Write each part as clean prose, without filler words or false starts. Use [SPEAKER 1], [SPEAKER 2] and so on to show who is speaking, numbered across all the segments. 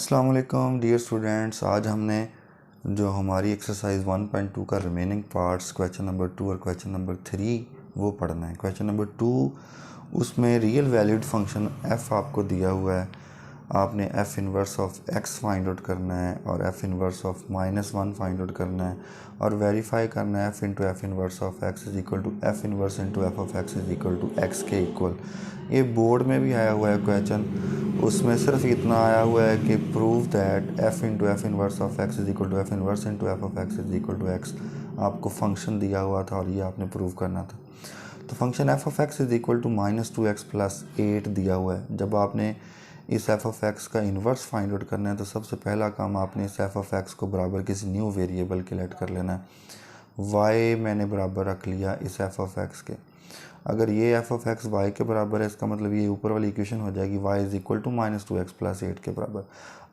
[SPEAKER 1] अस्सलाम वालेकुम dear students. आज हमने जो हमारी एक्सरसाइज 1.2 का रिमेनिंग पार्ट्स क्वेश्चन नंबर 2 और क्वेश्चन नंबर 3 वो पढ़ना है। क्वेश्चन नंबर 2 उसमें रियल वैल्यूड फंक्शन f आपको दिया हुआ है। आपने f inverse of x find out करना है और f inverse of -1 find out करना है और वेरीफाई करना है f into F inverse of x is equal to F inverse into F of x is equal to x के equal. ये बोर्ड में भी आया हुआ है क्वेश्चन, उसमें सिर्फ इतना आया हुआ है कि prove that f into F inverse of x is equal to F inverse into F of x is equal to x। आपको फंक्शन दिया हुआ था और ये आपने प्रूव करना था। तो function F of X is equal to -2x plus 8 दिया हुआ है। जब आपने इस एफ ऑफ एक्स का इन्वर्स फाइंड आउट करना है तो सबसे पहला काम आपने इस एफ ऑफ एक्स को बराबर किसी न्यू वेरिएबल के लेट कर लेना है। y मैंने बराबर रख लिया इस एफ ऑफ एक्स के। अगर ये एफ ऑफ एक्स वाई के बराबर है, इसका मतलब ये ऊपर वाली इक्वेशन हो जाएगी y is equal to -2x plus 8 के बराबर।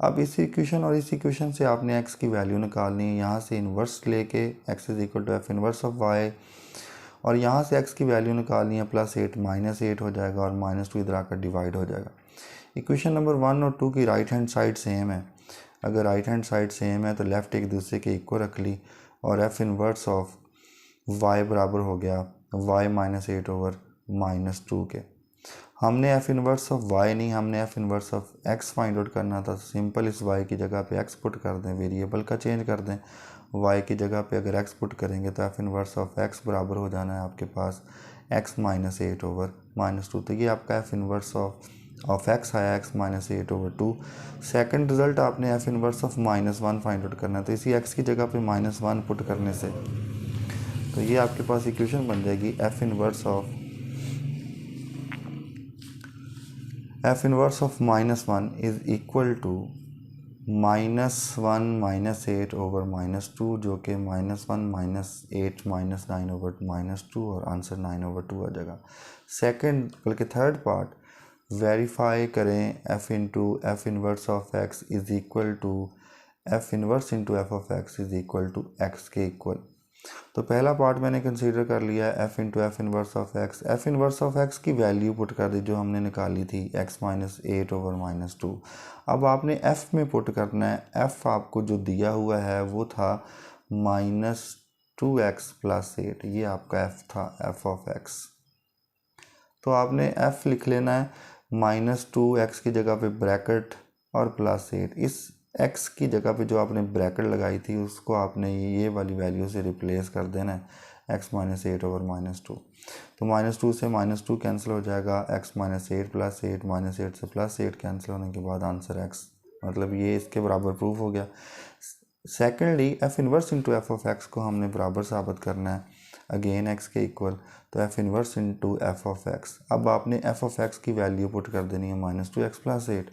[SPEAKER 1] अब इस इक्वेशन और इस इक्वेशन से आपने x की वैल्यू निकालनी है। यहाँ से इन्वर्स लेके x is equal to F inverse of y और यहाँ से x की वैल्यू निकालनी है +8 -8 हो जाएगा और -2 इधर आकर डिवाइड हो जाएगा। इक्वेशन नंबर 1 और 2 की राइट हैंड साइड सेम है। अगर राइट हैंड साइड सेम है तो लेफ़्ट एक दूसरे के इक्वल रख ली और एफ इनवर्स ऑफ y बराबर हो गया y -8 ओवर -2 के। हमने एफ इनवर्स ऑफ y नहीं, हमने F inverse of x find out करना था। सिंपल इस y की जगह पे x पुट कर दें, वेरिएबल का चेंज कर दें। y की जगह पे अगर x पुट करेंगे तो एफ इनवर्स ऑफ x बराबर हो जाना है आपके पास x -8 ओवर -2। तो ये आपका एफ इनवर्स ऑफ x आया x -8 ओवर 2। सेकंड रिजल्ट आपने F inverse of -1 find out करना है। तो इसी x की जगह पे -1 पुट करने से तो ये आपके पास इक्वेशन बन जाएगी F inverse of -1 is equal to -1 -8 over -2, जो कि -1 -8 -9 ओवर -2 और आंसर 9 ओवर 2 आ जाएगा। सेकंड बल्कि थर्ड पार्ट वेरीफाई करें f into F inverse of x is equal to F inverse into F of x is equal to x के equal. तो पहला part मैंने कंसीडर कर लिया है f into F inverse of x। F inverse of x की value put कर दी जो हमने निकाली थी x -8 ओवर -2। अब आपने f में पुट करना है। f आपको जो दिया हुआ है वो था -2x प्लस 8, ये आपका f था f ऑफ x। तो आपने f लिख लेना है -2x की जगह पे ब्रैकेट और +8। इस x की जगह पे जो आपने ब्रैकेट लगाई थी उसको आपने ये वाली वैल्यू से रिप्लेस कर देना है x -8 ओवर -2। तो -2 से -2 कैंसिल हो जाएगा, x -8 प्लस 8 -8 से +8 कैंसिल होने के बाद आंसर x, मतलब ये इसके बराबर प्रूफ हो गया। Secondly F inverse into F of x को हमने बराबर साबित करना है अगेन x के इक्वल। तो F inverse into F of x. अब आपने एफ ऑफ एक्स की वैल्यू पुट कर देनी है -2x प्लस 8।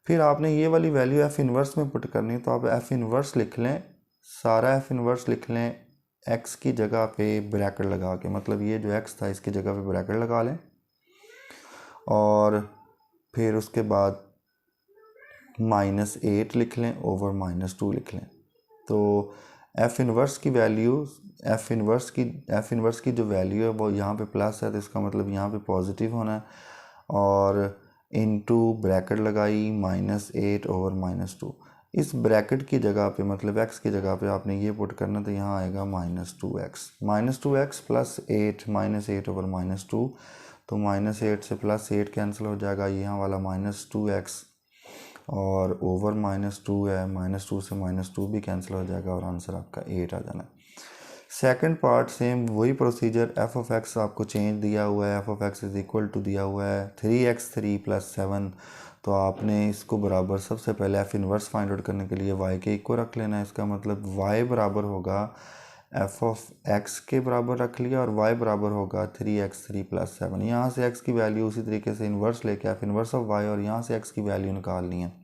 [SPEAKER 1] फिर आपने ये वाली वैल्यू एफ इनवर्स में पुट करनी है। तो आप एफ इनवर्स लिख लें, सारा एफ इनवर्स लिख लें x की जगह पे ब्रैकेट लगा के, मतलब ये जो x था इसकी जगह पे ब्रैकेट लगा लें और फिर उसके बाद -8 लिख लें ओवर -2 लिख लें। तो एफ इनवर्स की वैल्यू एफ इनवर्स की जो वैल्यू है वो यहाँ पे प्लस है, तो इसका मतलब यहाँ पे पॉजिटिव होना है और इनटू ब्रैकेट लगाई -8 ओवर -2। इस ब्रैकेट की जगह पे मतलब x की जगह पे आपने ये पुट करना, तो यहाँ आएगा -2x प्लस 8 -8 ओवर -2। तो -8 से +8 कैंसिल हो जाएगा, यहाँ वाला -2x और ओवर -2 है, -2 से -2 भी कैंसिल हो जाएगा और आंसर आपका 8 आ जाना है। सेकंड पार्ट सेम वही प्रोसीजर, एफ ऑफ एक्स आपको चेंज दिया हुआ है, F of X is equal to दिया हुआ है 3x3 + 7। तो आपने इसको बराबर सबसे पहले एफ इनवर्स फाइंड आउट करने के लिए y के इक्वल रख लेना है। इसका मतलब y बराबर होगा एफ ऑफ एक्स के बराबर रख लिया और y बराबर होगा 3x3 + 7। यहाँ से x की वैल्यू उसी तरीके से इन्वर्स लेके एफ इनवर्स ऑफ y और यहाँ से x की वैल्यू निकालनी है।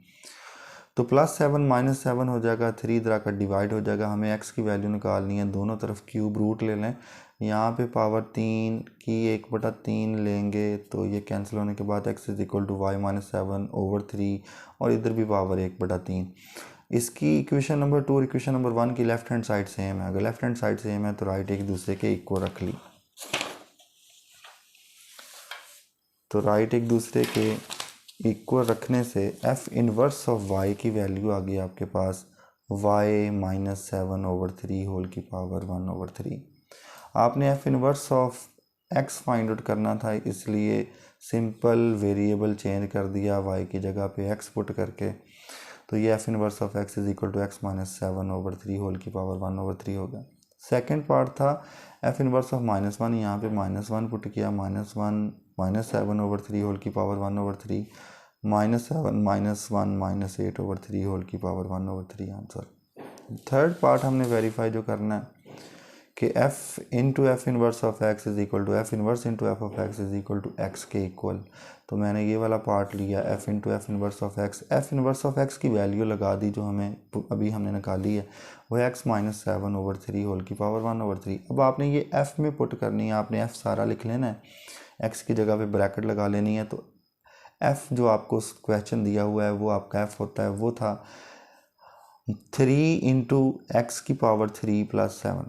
[SPEAKER 1] तो +7 -7 हो जाएगा, 3 इधर का डिवाइड हो जाएगा। हमें x की वैल्यू निकालनी है, दोनों तरफ क्यूब रूट ले लें। यहाँ पे पावर 3 की 1/3 लेंगे तो ये कैंसिल होने के बाद x is equal to y -7 over 3 और इधर भी पावर 1/3। इसकी इक्वेशन नंबर 2 और इक्वेशन नंबर 1 की लेफ्ट हैंड साइड सेम है। अगर लेफ्ट हैंड साइड सेम है तो राइट एक दूसरे के इक्वल रख ली। तो राइट एक दूसरे के इक्वल रखने से एफ इनवर्स ऑफ वाई की वैल्यू आ गई आपके पास वाई -7/3 होल की पावर 1/3। आपने F inverse of x find out करना था, इसलिए सिंपल वेरिएबल चेंज कर दिया, वाई की जगह पे एक्स पुट करके। तो ये F inverse of X is equal to X -7/3 whole की पावर 1/3 हो गया। सेकेंड पार्ट था एफ इनवर्स ऑफ -1, यहाँ पे -1 पुट किया, -7/3 होल की पावर 1/3, -7 -1 -8/3 होल की पावर 1/3 आंसर। थर्ड पार्ट हमने वेरीफाई जो करना है कि f into F inverse of X is equal to F inverse into F of X is equal to X के इक्वल। तो मैंने ये वाला पार्ट लिया, f into F inverse of X, F inverse of X की value लगा दी जो हमें अभी हमने निकाली है, वो है x -7/3 होल की पावर 1/3। अब आपने ये f में पुट करनी है, आपने f सारा लिख लेना है, x की जगह पे ब्रैकेट लगा लेनी है। तो f जो आपको क्वेश्चन दिया हुआ है वो आपका f होता है, वो था 3 इंटू एक्स की पावर 3 + 7।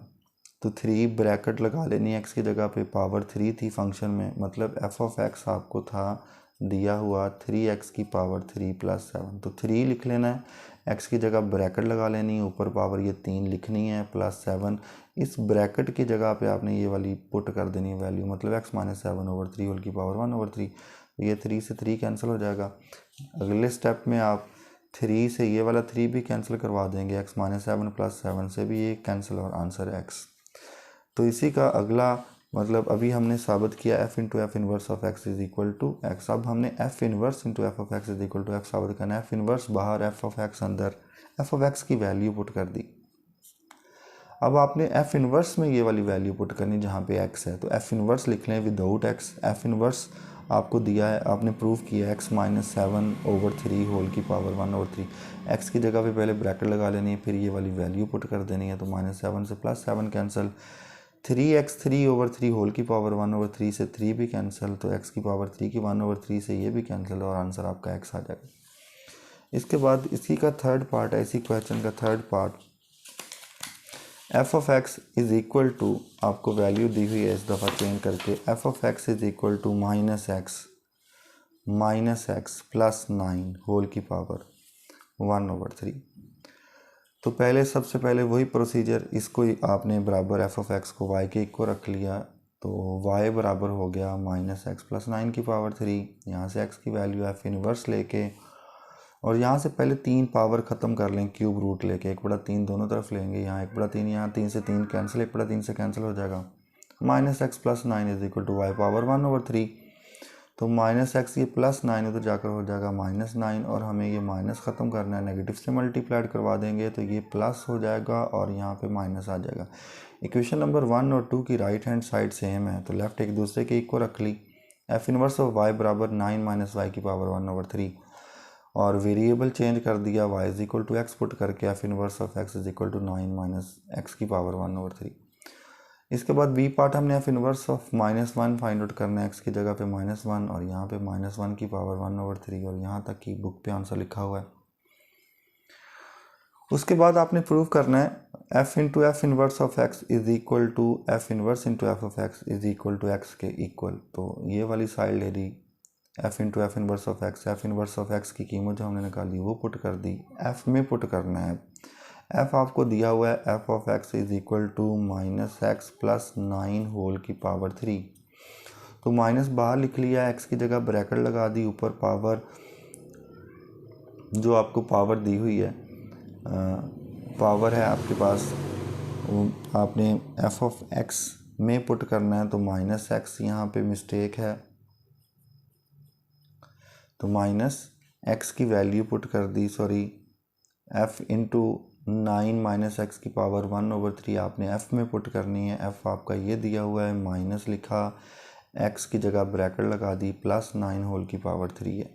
[SPEAKER 1] तो 3 ब्रैकेट लगा लेनी है, एक्स की जगह पे पावर 3 थी फंक्शन में, मतलब एफ ऑफ एक्स आपको था दिया हुआ 3x की पावर 3 + 7। तो 3 लिख लेना है, एक्स की जगह ब्रैकेट लगा लेनी है, ऊपर पावर ये 3 लिखनी है +7। इस ब्रैकेट की जगह पे आपने ये वाली पुट कर देनी है वैल्यू, मतलब x -7/3 होल की पावर 1/3। ये 3 से 3 कैंसिल हो जाएगा। अगले स्टेप में आप 3 से ये वाला 3 भी कैंसिल करवा देंगे, x -7 + 7 से भी ये कैंसिल और आंसर है x। तो इसी का अगला मतलब अभी हमने साबित किया f into F inverse of X is equal to X. अब हमने f inverse into F of X is equal to X साबित करना है। एफ इनवर्स बाहर, एफ ऑफ एक्स अंदर, एफ ऑफ एक्स की वैल्यू पुट कर दी। अब आपने एफ इनवर्स में ये वाली वैल्यू पुट करनी जहाँ पे x है, तो एफ इनवर्स लिख लें विदाउट x। एफ इनवर्स आपको दिया है, आपने प्रूव किया x -7/3 होल की पावर 1/3। x की जगह पे पहले ब्रैकेट लगा लेनी है, फिर ये वाली वैल्यू पुट कर देनी है। तो -7 से +7 कैंसिल, 3x 3/3 होल की पावर 1/3 से 3 भी कैंसिल, तो x की पावर 3 की 1/3 से ये भी कैंसिल और आंसर आपका x आ जाएगा। इसके बाद इसी का थर्ड पार्ट है, इसी क्वेश्चन का third part, F of X is equal to, आपको वैल्यू दी हुई है इस दफ़ा चेंज करके, F of X is equal to -x +9 whole की पावर 1/3। तो पहले सबसे पहले वही प्रोसीजर, इसको आपने बराबर एफ ऑफ एक्स को y के इक्वल रख लिया, तो y बराबर हो गया -x + 9 की पावर 3। यहाँ से x की वैल्यू एफ इनवर्स लेके, और यहाँ से पहले 3 पावर ख़त्म कर लें, क्यूब रूट लेके 1/3 दोनों तरफ लेंगे, यहाँ 1/3, यहाँ 3 से 3 कैंसिल, 1/3 से कैंसिल हो जाएगा। -x + 9 is equal to y power 1/3। तो -x ये +9 उधर जाकर हो जाएगा -9, और हमें ये माइनस ख़त्म करना है, नेगेटिव से मल्टीप्लाइड करवा देंगे तो ये प्लस हो जाएगा और यहाँ पे माइनस आ जाएगा। इक्वेशन नंबर 1 और 2 की राइट हैंड साइड सेम है, तो लेफ़्ट एक दूसरे के इक्वल रख ली। एफ इनवर्स ऑफ y बराबर 9 - y की पावर 1/3, और वेरिएबल चेंज कर दिया, y is equal to x put करके F inverse of x is equal to 9 - x की पावर 1/3। इसके बाद बी पार्ट हमने F inverse of -1 find out करना है, x की जगह पे -1 और यहाँ पे -1 की पावर 1/3, और यहाँ तक की बुक पे आंसर लिखा हुआ है। उसके बाद आपने प्रूव करना है f into F inverse of X is equal to F inverse into F of X is equal to X के इक्वल। तो ये वाली साइड ले ली, f into F inverse of X, F inverse of X की कीमत जो हमने निकाली वो पुट कर दी, f में पुट करना है। f आपको दिया हुआ है f of x is equal to -x + 9 whole की पावर 3। तो माइनस बाहर लिख लिया, x की जगह ब्रैकेट लगा दी, ऊपर पावर जो आपको पावर दी हुई है, पावर है आपके पास, आपने f ऑफ x में पुट करना है। तो -x यहाँ पे मिस्टेक है, तो -x की वैल्यू पुट कर दी, सॉरी f इंटू 9 - x की पावर 1/3 आपने f में पुट करनी है। f आपका ये दिया हुआ है, माइनस लिखा, x की जगह ब्रैकेट लगा दी, +9 होल की पावर 3 है।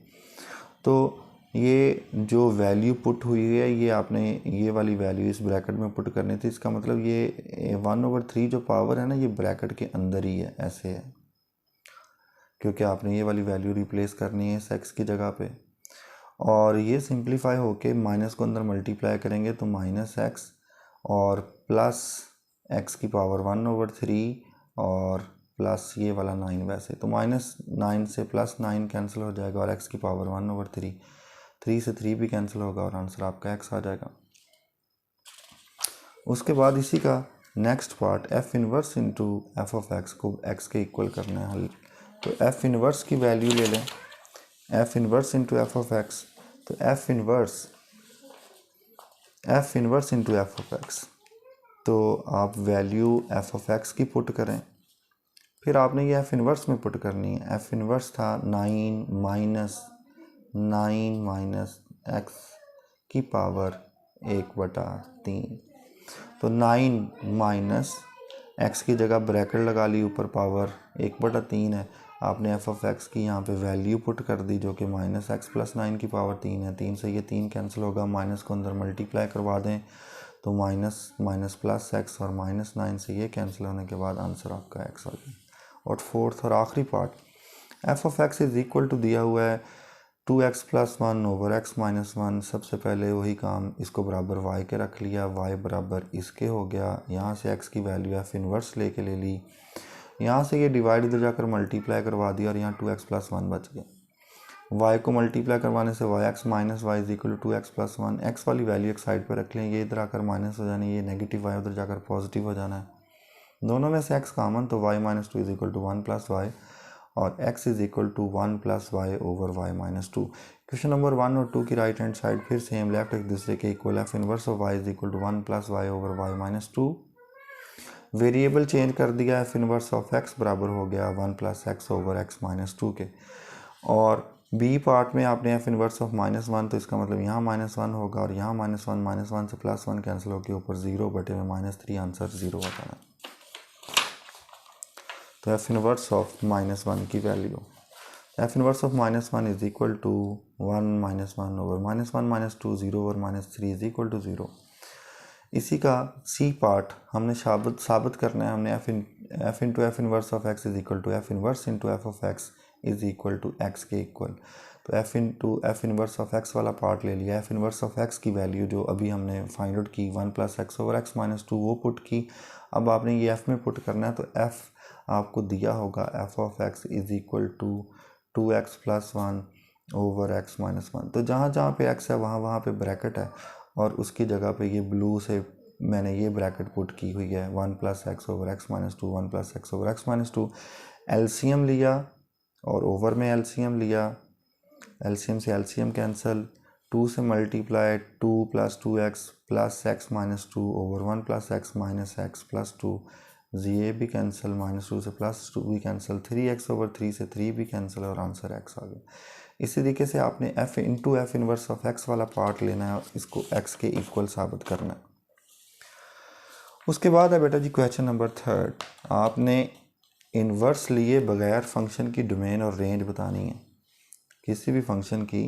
[SPEAKER 1] तो ये जो वैल्यू पुट हुई है, ये आपने ये वाली वैल्यू इस ब्रैकेट में पुट करनी थी। इसका मतलब ये 1/3 जो पावर है ना, ये ब्रैकेट के अंदर ही है, ऐसे है, क्योंकि आपने ये वाली वैल्यू रिप्लेस करनी है इस x की जगह पे। और ये सिंप्लीफाई होके माइनस को अंदर मल्टीप्लाई करेंगे तो -x और +x की पावर 1/3 और प्लस ये वाला 9 वैसे, तो -9 से +9 कैंसिल हो जाएगा और x की पावर 1/3, 3 से 3 भी कैंसिल होगा और आंसर आपका x आ जाएगा। उसके बाद इसी का next part f inverse into F of x को x के इक्वल करना है हल। तो f इनवर्स की वैल्यू ले लें, f inverse into F of x, तो f inverse into F of x, तो आप वैल्यू f ऑफ एक्स की पुट करें, फिर आपने ये f इनवर्स में पुट करनी है। f इनवर्स था 9 माइनस x की पावर 1/3, तो 9 माइनस x की जगह ब्रैकेट लगा ली, ऊपर पावर 1/3 है। आपने एफ ऑफ एक्स की यहाँ पे वैल्यू पुट कर दी जो कि -x + 9 की पावर 3 है। 3 से ये 3 कैंसिल होगा, माइनस को अंदर मल्टीप्लाई करवा दें तो माइनस प्लस x और -9 से ये कैंसिल होने के बाद आंसर आपका x आ गया। और फोर्थ और आखिरी part, F of X is equal to दिया हुआ है 2x + 1 ओवर x - 1। सबसे पहले वही काम, इसको बराबर y के रख लिया, y बराबर इसके हो गया। यहाँ से x की वैल्यू f इनवर्स लेके ले ली, यहाँ से ये डिवाइड इधर जाकर मल्टीप्लाई करवा दिया और यहाँ 2x + 1 बच गया। y को मल्टीप्लाई करवाने से yx - y is equal to 2x + 1। x वाली वैल्यू एक साइड पर रख लें, ये इधर आकर माइनस हो जानी, ये नेगेटिव y उधर जाकर पॉजिटिव हो जाना है। दोनों में से x कॉमन, तो y - 2 is equal to 1 + y और x is equal to 1 + y over y - 2। Question number 1 और 2 की राइट हैंड साइड फिर सेम लेफ्ट एक दूसरे के equal, F inverse of y is equal to 1 + y over y - 2। Variable change कर दिया, F inverse of x बराबर हो गया 1 + x ओवर x - 2 के। और बी पार्ट में आपने एफ इनवर्स ऑफ -1, तो इसका मतलब यहाँ -1 होगा और यहाँ -1 से +1 कैंसिल होकर ऊपर 0/3 आंसर 0 हो जाना। तो एफ इनवर्स ऑफ -1 की value, F inverse of -1 is equal to 1 - 1 over -1 - 2, 0 over -3 is equal to 0। इसी का सी पार्ट हमने साबित करना है। हमने F into F inverse of X is equal to F inverse into F of X is equal to X के equal. तो F into F inverse of X वाला पार्ट ले लिया। एफ इनवर्स ऑफ एक्स की value जो अभी हमने find out की 1 + x ओवर x - 2 वो पुट की। अब आपने ये एफ में पुट करना है, तो एफ आपको दिया होगा F of X is equal to 2x + 1 over x - 1। तो जहाँ जहाँ पे x है वहाँ पे ब्रैकेट है और उसकी जगह पे ये ब्लू से मैंने ये ब्रैकेट पुट की हुई है 1 + x over x - 2, 1 + x over x - 2। LCM लिया और ओवर में एलसीएम लिया, एलसीएम से एलसीएम कैंसिल, 2 से multiply 2 + 2x + x - 2 over 1 + x - x + 2, ये भी कैंसिल, -2 से +2 भी कैंसिल, 3x ओवर 3 से 3 भी कैंसिल और आंसर x आ गया। इसी तरीके से आपने f into F inverse of x वाला पार्ट लेना है और इसको x के इक्वल साबित करना है। उसके बाद है बेटा जी क्वेश्चन नंबर 3। आपने इन्वर्स लिए बगैर फंक्शन की डोमेन और रेंज बतानी है। किसी भी फंक्शन की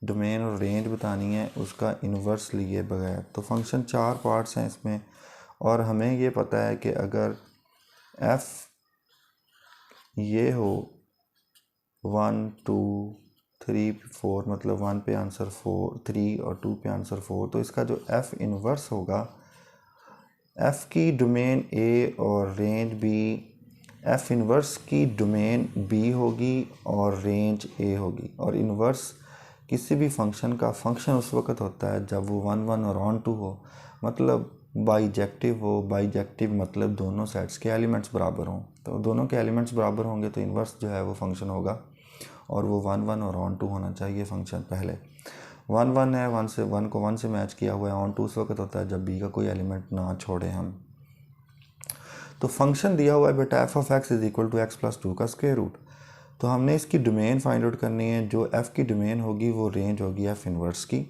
[SPEAKER 1] डोमेन और रेंज बतानी है, उसका इन्वर्स लिए बगैर। तो फंक्शन 4 पार्ट्स हैं इसमें और हमें ये पता है कि अगर f ये हो 1 2 3 4, मतलब 1 पे आंसर 4 3 और 2 पे आंसर 4, तो इसका जो f इन्वर्स होगा, f की डोमेन a और रेंज b, f इन्वर्स की डोमेन b होगी और रेंज a होगी। और इन्वर्स किसी भी फंक्शन का फंक्शन उस वक्त होता है जब वो 1 1 और ऑन 2 हो, मतलब बाइजेक्टिव हो। बाइजेक्टिव मतलब दोनों सेट्स के एलिमेंट्स बराबर हों। तो दोनों के एलिमेंट्स बराबर होंगे तो इन्वर्स जो है वो फंक्शन होगा और वो 1 1 और ऑन 2 होना चाहिए फंक्शन। पहले 1 1 है, 1 को 1 से मैच किया हुआ है, ऑन 2 उस वक्त होता है जब b का कोई एलिमेंट ना छोड़े हम। तो फंक्शन दिया हुआ है बेटा F of X is equal to x + 2 का स्क्वायर रूट। तो हमने इसकी डोमेन फाइंड आउट करनी है। जो f की डोमेन होगी वो रेंज होगी f इन्वर्स की।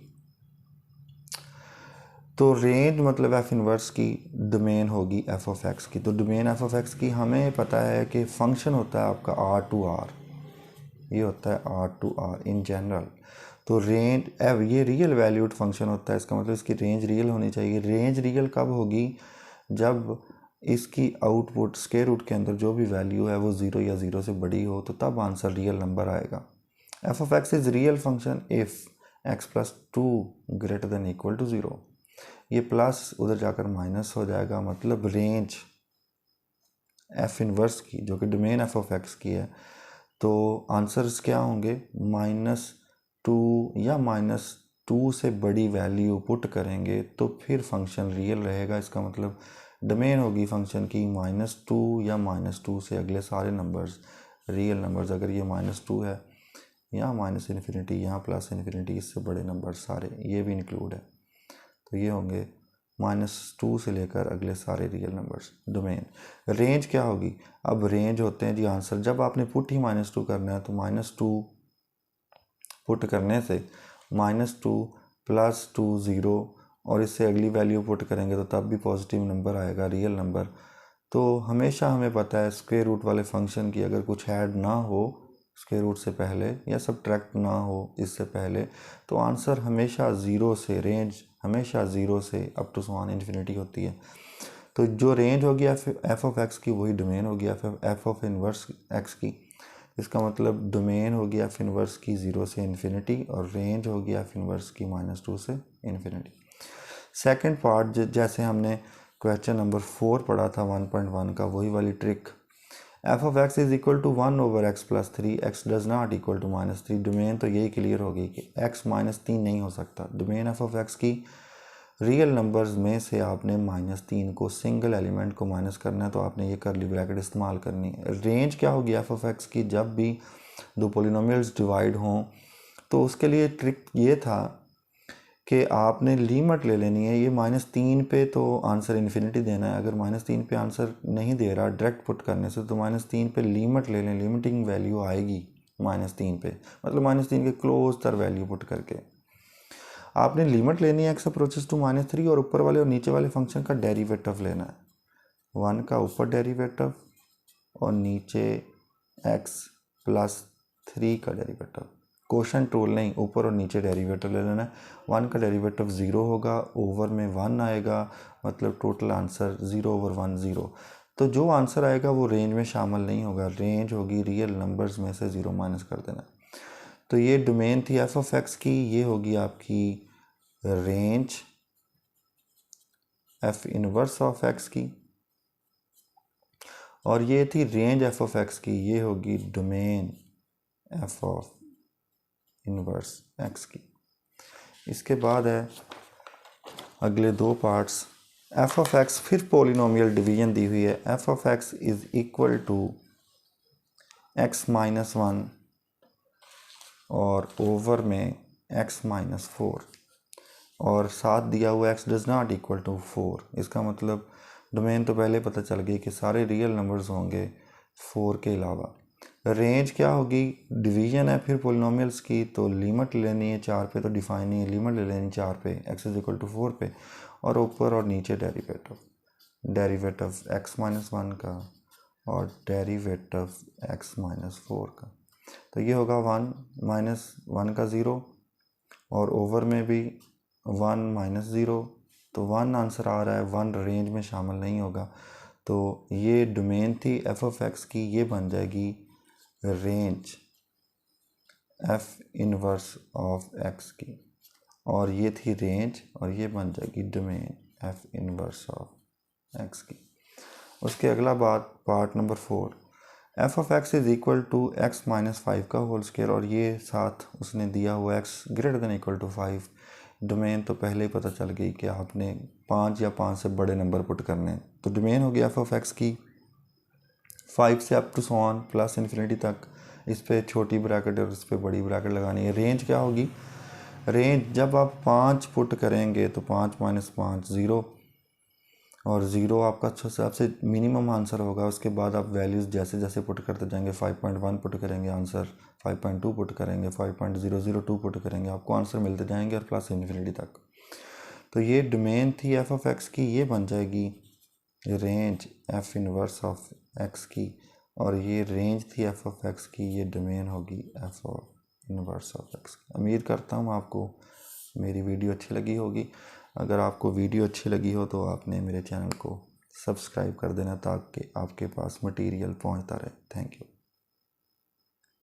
[SPEAKER 1] तो रेंज मतलब f इन्वर्स की डोमेन होगी f ऑफ x की। तो डोमेन f ऑफ x की हमें पता है कि फंक्शन होता है आपका r टू r, ये होता है r to r in general. तो रेंज ये रियल वैल्यूड फंक्शन होता है, इसका मतलब इसकी रेंज रियल होनी चाहिए। रेंज रियल कब होगी? जब इसकी आउटपुट स्क्वायर रूट के अंदर जो भी वैल्यू है वो 0 या 0 से बड़ी हो, तो तब आंसर रियल नंबर आएगा। F of X is real function if x + 2 greater than equal to 0। ये प्लस उधर जाकर माइनस हो जाएगा, मतलब रेंज एफ इनवर्स की, जो कि डोमेन एफ ऑफ एक्स की है, तो आंसर्स क्या होंगे, -2 या -2 से बड़ी वैल्यू पुट करेंगे तो फिर फंक्शन रियल रहेगा। इसका मतलब डोमेन होगी फंक्शन की -2 या -2 से अगले सारे नंबर्स रियल नंबर्स। अगर ये -2 है, यहाँ -∞, यहाँ +∞, इससे बड़े नंबर सारे ये भी इंक्लूड है, तो ये होंगे -2 से लेकर अगले सारे रियल नंबर्स। डोमेन रेंज क्या होगी, अब रेंज होते हैं जी आंसर, जब आपने पुट ही -2 करना है तो -2 पुट करने से -2 +2 0 और इससे अगली वैल्यू पुट करेंगे तो तब भी पॉजिटिव नंबर आएगा, रियल नंबर। तो हमेशा हमें पता है स्क्वायर रूट वाले फंक्शन की अगर कुछ ऐड ना हो स्क्वायर रूट से पहले या सब्ट्रैक्ट ना हो इससे पहले, तो आंसर हमेशा 0 से, रेंज हमेशा 0 से अप टू ∞ होती है। तो जो रेंज होगी एफ ऑफ एक्स की वही डोमेन होगी एफ ऑफ इनवर्स एक्स की। इसका मतलब डोमेन होगी एफ इनवर्स की 0 से ∞ और रेंज होगी एफ इनवर्स की -2 से ∞। सेकंड पार्ट जैसे हमने क्वेश्चन नंबर 4 पढ़ा था 1.1 का, वही वाली trick, F of X is equal to 1/x+3, X does not equal to -3। Domain तो यही क्लियर होगी कि x -3 नहीं हो सकता। डोमेन एफ ऑफ एक्स की रियल नंबर्स में से आपने -3 को, सिंगल एलिमेंट को माइनस करना है, तो आपने ये कर्ली ब्रैकेट इस्तेमाल करनी है। रेंज क्या होगी एफ ऑफ एक्स की, जब भी दो पॉलिनोमियल्स डिवाइड हों तो उसके लिए ट्रिक ये था कि आपने लिमिट ले लेनी है। ये -3 पे तो आंसर इन्फिनिटी देना है, अगर -3 पे आंसर नहीं दे रहा डायरेक्ट पुट करने से तो -3 पे लिमिट ले लें, लिमिटिंग वैल्यू आएगी -3 पे, मतलब -3 के क्लोज तर वैल्यू पुट करके आपने लिमिट लेनी है एक्स अप्रोचेस टू -3 और ऊपर वाले और नीचे वाले फंक्शन का डेरिवेटिव लेना है, 1 का ऊपर डेरिवेटिव और नीचे x+3 का डेरिवेटिव। कोशेंट रूल नहीं, ऊपर और नीचे डेरिवेटिव ले लेना है। 1 का डेरिवेटिव 0 होगा, ओवर में 1 आएगा, मतलब टोटल आंसर 0/1 0। तो जो आंसर आएगा वो रेंज में शामिल नहीं होगा, रेंज होगी रियल नंबर्स में से 0 माइनस कर देना। तो ये डोमेन थी एफ ऑफ एक्स की, ये होगी आपकी range F inverse of X की, और ये थी रेंज एफ ऑफ एक्स की, ये होगी domain F of inverse X की। इसके बाद है अगले दो पार्ट्स, एफ ऑफ एक्स, फिर पॉलिनोमियल डिवीजन दी हुई है, F of X is equal to x-1 और ओवर में x-4 और साथ दिया हुआ x does not equal to 4। इसका मतलब डोमेन तो पहले पता चल गई कि सारे रियल नंबर्स होंगे 4 के अलावा। रेंज क्या होगी, डिवीजन है फिर पॉलिनोमियल्स की, तो लिमिट लेनी है 4 पे, तो डिफाइन नहीं है, लिमिट ले लेनी 4 पे, x इज इक्वल टू 4 पे, और ऊपर और नीचे डेरिवेटिव x-1 का और डेरिवेटिव x-4 का। तो ये होगा 1 का 0 और ओवर में भी 1 - 0, तो 1 आंसर आ रहा है, 1 रेंज में शामिल नहीं होगा। तो ये डोमेन थी एफ ऑफ एक्स की, ये बन जाएगी range F inverse of X की, और ये थी रेंज और ये बन जाएगी domain F inverse of X की। उसके अगला बात part number 4, F of X is equal to x-5 का होल स्क्वायर, और ये साथ उसने दिया हुआ x greater than equal to 5। Domain तो पहले ही पता चल गई कि आपने 5 या 5 से बड़े नंबर पुट करने हैं। तो डोमेन होगी एफ ऑफ एक्स की 5 से अप टू +∞ तक, इस पर छोटी ब्रैकेट और इस पर बड़ी ब्रैकेट लगानी है। रेंज क्या होगी, रेंज जब आप 5 पुट करेंगे तो 5 - 5 0, और 0 आपका सबसे मिनिमम आंसर होगा। उसके बाद आप वैल्यूज़ जैसे जैसे पुट करते जाएंगे, 5.1 पुट करेंगे आंसर, 5.2 पुट करेंगे, 5.002 पुट करेंगे, आपको आंसर मिलते जाएंगे और +∞ तक। तो ये डोमेन थी एफ ऑफ एक्स की, ये बन जाएगी range F inverse of X की, और ये रेंज थी एफ ऑफ एक्स की, ये डोमेन होगी F of inverse of X की। उम्मीद करता हूँ आपको मेरी वीडियो अच्छी लगी होगी। अगर आपको वीडियो अच्छी लगी हो तो आपने मेरे चैनल को सब्सक्राइब कर देना ताकि आपके पास मटेरियल पहुंचता रहे। Thank you.